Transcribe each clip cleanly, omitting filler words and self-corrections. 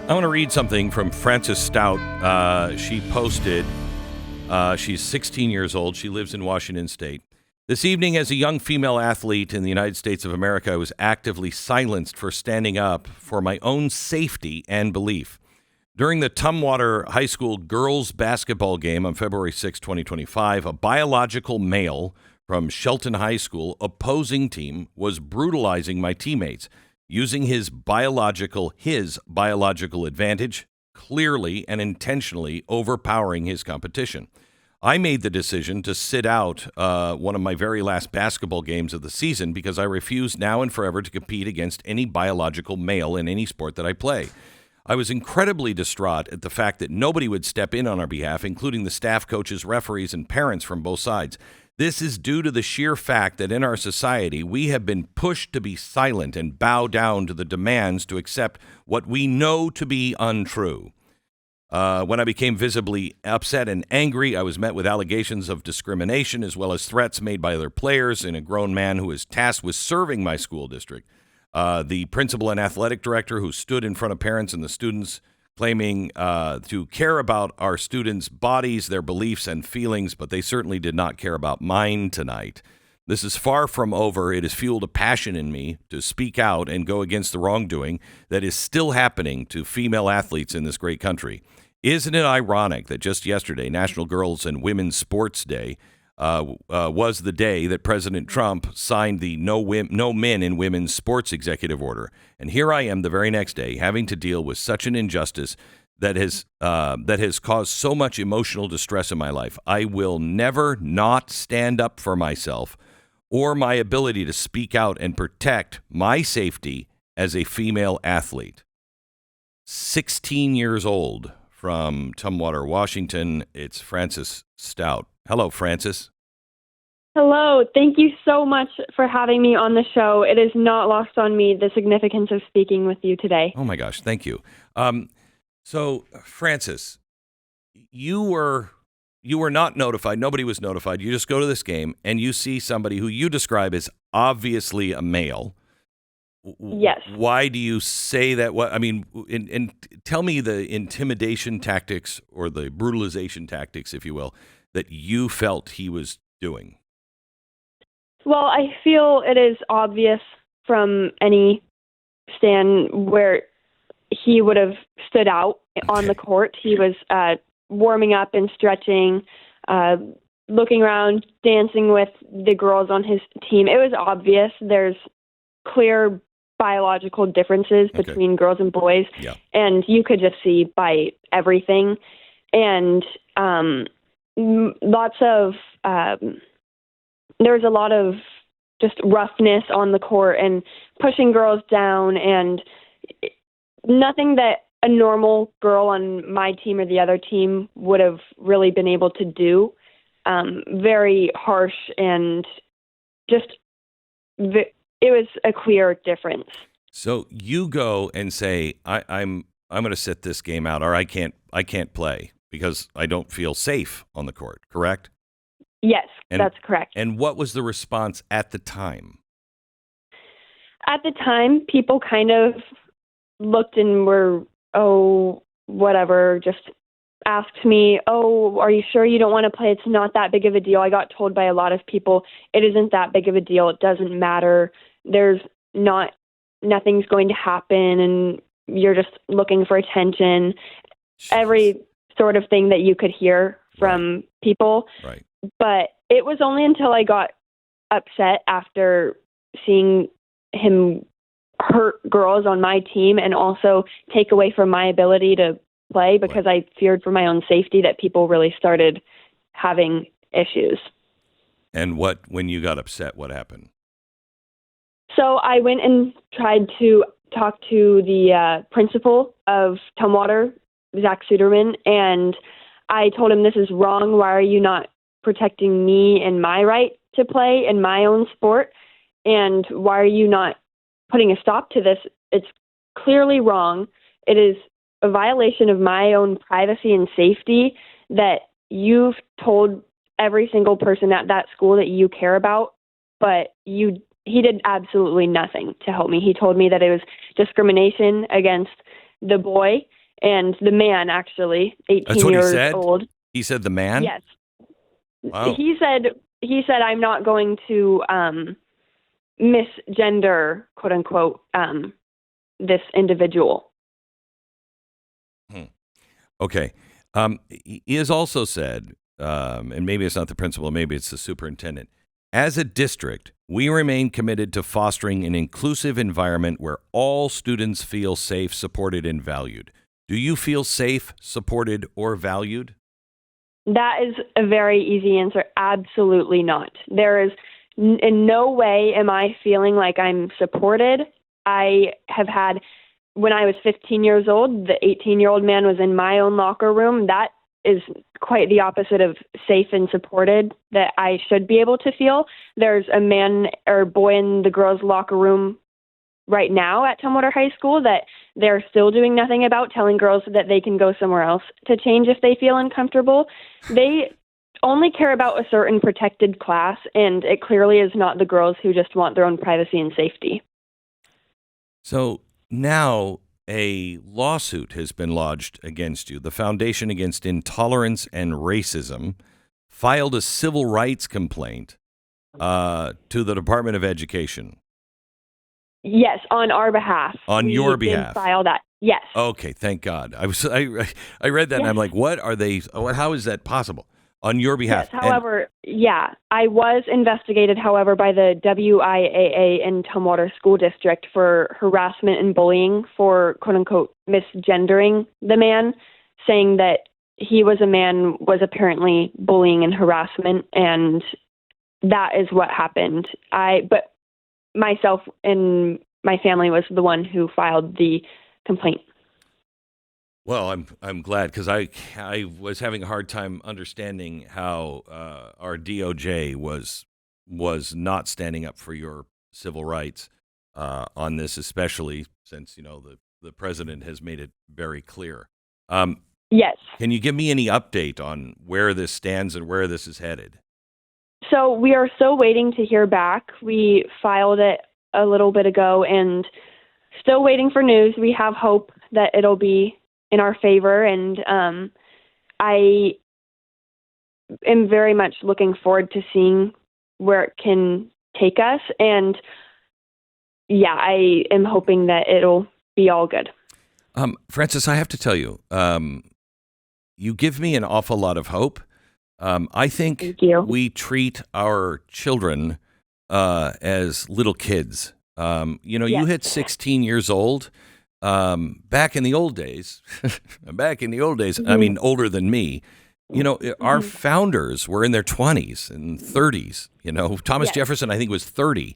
I want to read something from Frances Staudt. She posted, she's 16 years old. She lives in Washington State. This evening, as a young female athlete in the United States of America, I was actively silenced for standing up for my own safety and belief. During the Tumwater High School girls basketball game on February 6, 2025, a biological male from Shelton High School opposing team was brutalizing my teammates, using his biological advantage, clearly and intentionally overpowering his competition. I made the decision to sit out one of my very last basketball games of the season because I refuse now and forever to compete against any biological male in any sport that I play. I was incredibly distraught at the fact that nobody would step in on our behalf, including the staff, coaches, referees, and parents from both sides. This is due to the sheer fact that in our society, we have been pushed to be silent and bow down to the demands to accept what we know to be untrue. When I became visibly upset and angry, I was met with allegations of discrimination as well as threats made by other players and a grown man who is tasked with serving my school district. The principal and athletic director who stood in front of parents and the students claiming to care about our students' bodies, their beliefs and feelings, but they certainly did not care about mine tonight. This is far from over. It has fueled a passion in me to speak out and go against the wrongdoing that is still happening to female athletes in this great country. Isn't it ironic that just yesterday, National Girls and Women's Sports Day, was the day that President Trump signed the No Men in Women's Sports executive order. And here I am the very next day having to deal with such an injustice that has caused so much emotional distress in my life. I will never not stand up for myself or my ability to speak out and protect my safety as a female athlete. 16 years old from Tumwater, Washington. It's Frances Staudt. Hello, Frances. Hello. Thank you so much for having me on the show. It is not lost on me the significance of speaking with you today. Oh, my gosh. Thank you. So, Frances, you were not notified. Nobody was notified. You just go to this game and you see somebody who you describe as obviously a male. Yes. Why do you say that? What I mean, and tell me the intimidation tactics or the brutalization tactics, if you will, that you felt he was doing. Well, I feel it is obvious from any stand where he would have stood out on the court. He was warming up and stretching, looking around, dancing with the girls on his team. It was obvious. There's clear biological differences between girls and boys, and you could just see by everything. And lots of there's a lot of just roughness on the court and pushing girls down, and nothing that a normal girl on my team or the other team would have really been able to do. Very harsh, and just it was a clear difference. So you go and say, I'm going to sit this game out, or I can't play because I don't feel safe on the court, correct? Yes, that's correct. And what was the response at the time? At the time, people kind of looked and were, oh, whatever, just asked me, oh, are you sure you don't want to play? It's not that big of a deal. I got told by a lot of people, it isn't that big of a deal. It doesn't matter. Nothing's going to happen, and you're just looking for attention. Jeez. Every sort of thing that you could hear from people. Right. But it was only until I got upset after seeing him hurt girls on my team and also take away from my ability to play because I feared for my own safety that people really started having issues. And when you got upset, what happened? So I went and tried to talk to the principal of Tumwater, Zach Suderman, and I told him, this is wrong. Why are you not protecting me and my right to play in my own sport? And why are you not putting a stop to this? It's clearly wrong. It is a violation of my own privacy and safety that you've told every single person at that school that you care about, but he did absolutely nothing to help me. He told me that it was discrimination against the boy and the man, actually, 18 That's what he years said? old. He said the man? Yes. Wow. He said I'm not going to misgender, quote unquote, this individual. Okay. He has also said, and maybe it's not the principal, maybe it's the superintendent, as a district, we remain committed to fostering an inclusive environment where all students feel safe, supported, and valued. Do you feel safe, supported, or valued? That is a very easy answer. Absolutely not. There is in no way am I feeling like I'm supported. I have had, when I was 15 years old, the 18-year-old man was in my own locker room. That is quite the opposite of safe and supported that I should be able to feel. There's a man or boy in the girls' locker room right now at Tumwater High School that they're still doing nothing about, telling girls that they can go somewhere else to change if they feel uncomfortable. They only care about a certain protected class, and it clearly is not the girls who just want their own privacy and safety. So now a lawsuit has been lodged against you. The Foundation Against Intolerance and Racism filed a civil rights complaint to the Department of Education. Yes, on our behalf. On your behalf. Did file that. Yes. Okay, thank God. I read that and I'm like, what are they? How is that possible? On your behalf. Yes, however, I was investigated, however, by the WIAA in Tumwater School District for harassment and bullying for, quote unquote, misgendering the man, saying that he was a man was apparently bullying and harassment, and that is what happened. But myself and my family was the one who filed the complaint. Well, I'm glad, because I was having a hard time understanding how our DOJ was not standing up for your civil rights on this, especially since the president has made it very clear. Yes. Can you give me any update on where this stands and where this is headed? So we are still waiting to hear back. We filed it a little bit ago and still waiting for news. We have hope that it'll be in our favor, and I am very much looking forward to seeing where it can take us. And I am hoping that it'll be all good. Frances, I have to tell you, you give me an awful lot of hope. I think Thank you. we treat our children as little kids. Yes. You hit 16 years old. Back in the old days, Mm-hmm. I mean, older than me, our founders were in their 20s and 30s. Thomas Jefferson, I think, was 30.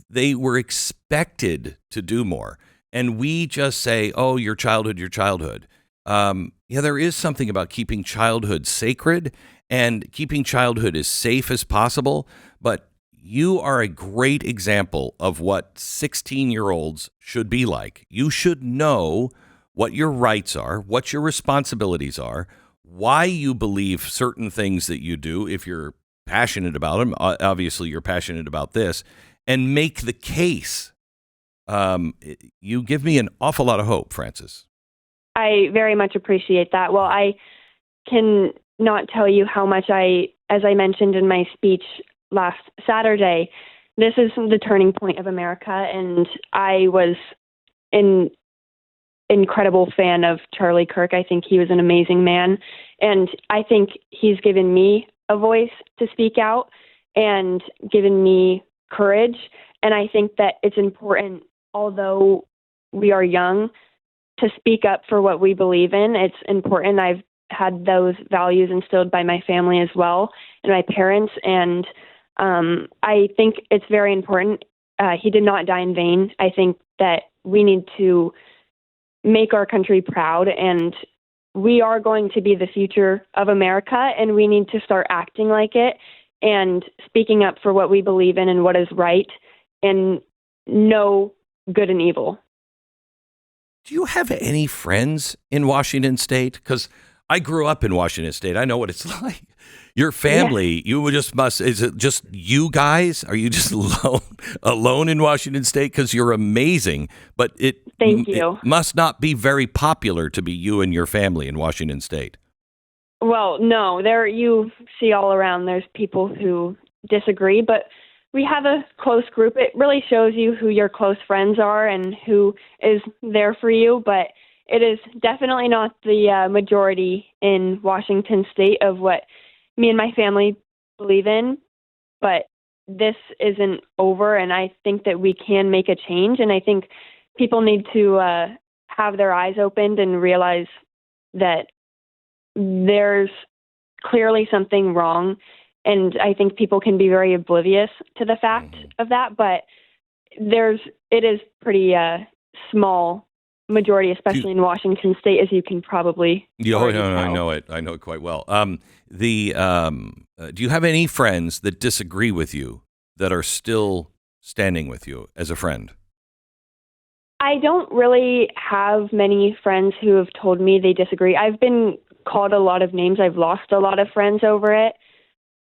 They were expected to do more. And we just say, oh, your childhood, your childhood. There is something about keeping childhood sacred and keeping childhood as safe as possible. But you are a great example of what 16-year-olds should be like. You should know what your rights are, what your responsibilities are, why you believe certain things that you do if you're passionate about them. Obviously, you're passionate about this, and make the case. You give me an awful lot of hope, Frances. I very much appreciate that. Well, I can not tell you how much as I mentioned in my speech last Saturday, this is the turning point of America, and I was an incredible fan of Charlie Kirk. I think he was an amazing man, and I think he's given me a voice to speak out and given me courage, and I think that it's important, although we are young, to speak up for what we believe in. It's important. I've had those values instilled by my family as well and my parents, and I think it's very important. He did not die in vain. I think that we need to make our country proud, and we are going to be the future of America, and we need to start acting like it and speaking up for what we believe in and what is right, and know good and evil. Do you have any friends in Washington State? Because I grew up in Washington State. I know what it's like. Your Yeah. family, you just must, is it just you guys? Are you just alone in Washington State? Because you're amazing, but Thank it you. must not be very popular to be you and your family in Washington State. Well, no, there you see all around. There's people who disagree, but we have a close group. It really shows you who your close friends are and who is there for you. But it is definitely not the majority in Washington State of what me and my family believe in. But this isn't over, and I think that we can make a change. And I think people need to have their eyes opened and realize that there's clearly something wrong, and I think people can be very oblivious to the fact of that, but it is pretty small majority, especially in Washington State, as you can probably already tell. I know it. I know it quite well. Do you have any friends that disagree with you that are still standing with you as a friend? I don't really have many friends who have told me they disagree. I've been called a lot of names. I've lost a lot of friends over it,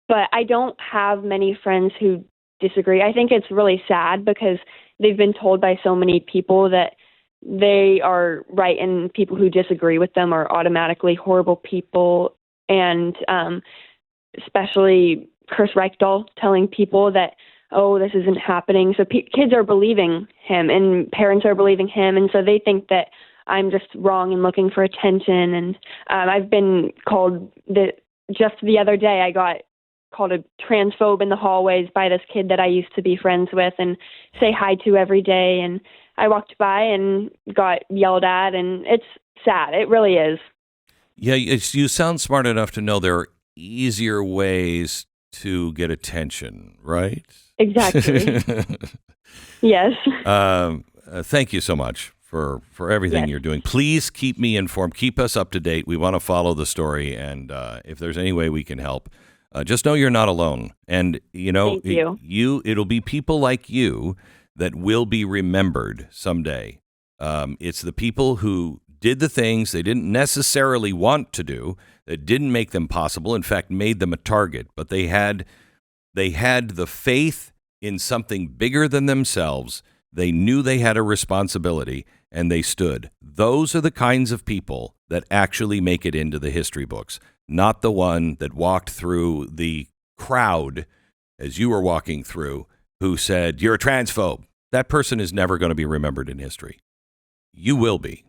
but I don't have many friends who disagree. I think it's really sad because they've been told by so many people that they are right and people who disagree with them are automatically horrible people, and especially Chris Reichdahl telling people that, oh, this isn't happening. So kids are believing him and parents are believing him, and so they think that I'm just wrong and looking for attention. And I've been called just the other day I got called a transphobe in the hallways by this kid that I used to be friends with and say hi to every day. And I walked by and got yelled at, and it's sad. It really is. Yeah, you sound smart enough to know there are easier ways to get attention, right? Exactly. Yes. Thank you so much for everything Yes. you're doing. Please keep me informed. Keep us up to date. We want to follow the story, and if there's any way we can help, just know you're not alone. And Thank you. it'll be people like you that will be remembered someday. It's the people who did the things they didn't necessarily want to do, that didn't make them possible. In fact, made them a target. But they had the faith in something bigger than themselves. They knew they had a responsibility, and they stood. Those are the kinds of people that actually make it into the history books, not the one that walked through the crowd as you were walking through who said, "You're a transphobe." That person is never going to be remembered in history. You will be.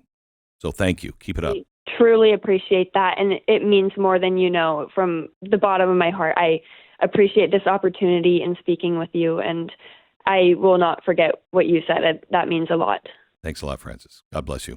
So thank you. Keep it up. Truly appreciate that, and it means more than you know. From the bottom of my heart, I appreciate this opportunity in speaking with you, and I will not forget what you said. That means a lot. Thanks a lot, Francis. God bless you.